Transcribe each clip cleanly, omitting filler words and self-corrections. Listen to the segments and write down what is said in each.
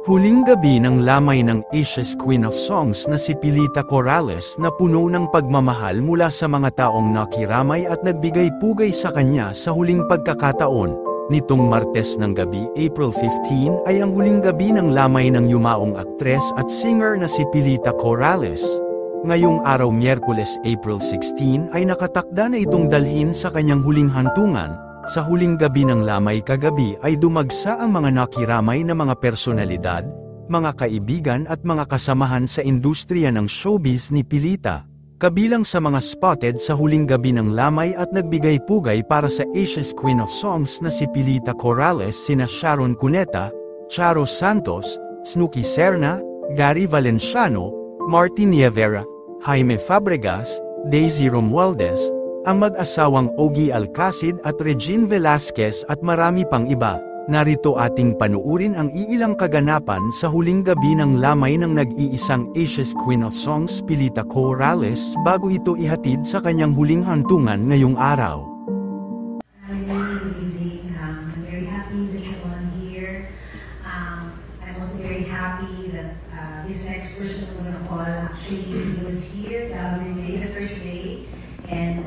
Huling gabi ng lamay ng Asia's Queen of Songs na si Pilita Corrales na puno ng pagmamahal mula sa mga taong nakiramay at nagbigay-pugay sa kanya sa huling pagkakataon. Nitong Martes ng gabi, April 15, ay ang huling gabi ng lamay ng yumaong aktres at singer na si Pilita Corrales. Ngayong araw Miyerkules, April 16, ay nakatakda na itong dalhin sa kanyang huling hantungan. Sa huling gabi ng lamay kagabi ay dumagsa ang mga nakiramay na mga personalidad, mga kaibigan at mga kasamahan sa industriya ng showbiz ni Pilita. Kabilang sa mga spotted sa huling gabi ng lamay at nagbigay-pugay para sa Asia's Queen of Songs na si Pilita Corrales sina Sharon Cuneta, Charo Santos, Snooki Serna, Gary Valenciano, Martin Nievera, Jaime Fabregas, Daisy Romualdez, ang mag-asawang Ogie Alcacid at Regine Velasquez at marami pang iba. Narito ating panuurin ang iilang kaganapan sa huling gabi ng lamay ng nag-iisang Asia's Queen of Songs Pilita Corrales bago ito ihatid sa kanyang huling hantungan ngayong araw. I'm very happy that you're on here. I'm also very happy that this next person I'm going to call actually he was here the first day. And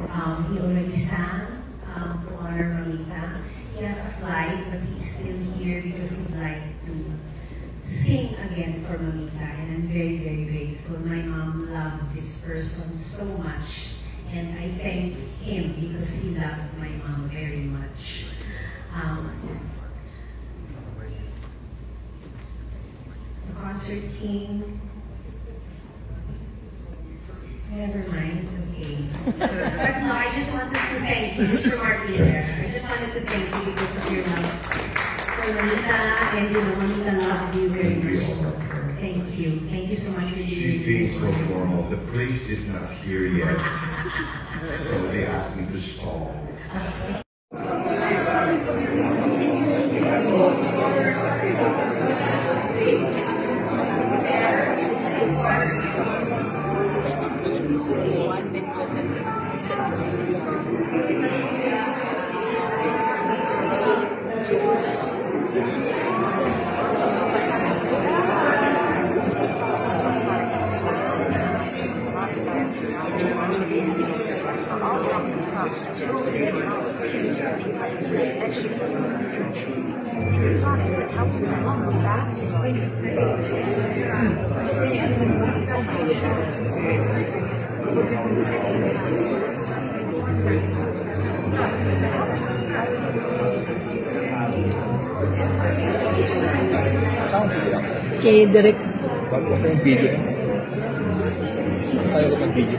he already sang to honor Mamita. He has a flight, but he's still here because he'd like to sing again for Mamita. And I'm very, very grateful. My mom loved this person so much. And I thank him because he loved my mom very much. The Concert King. Never mind, okay. But no, I just wanted to thank you, Mr. Martin there. I just wanted to thank you because of your love for Mamita, and Mamita loved you very much. Thank you. Thank you so much for She's being so formal. The priest is not here yet, so they asked me to stall. Kay Direk. Bago ko yung video. Kaya ko mag-video.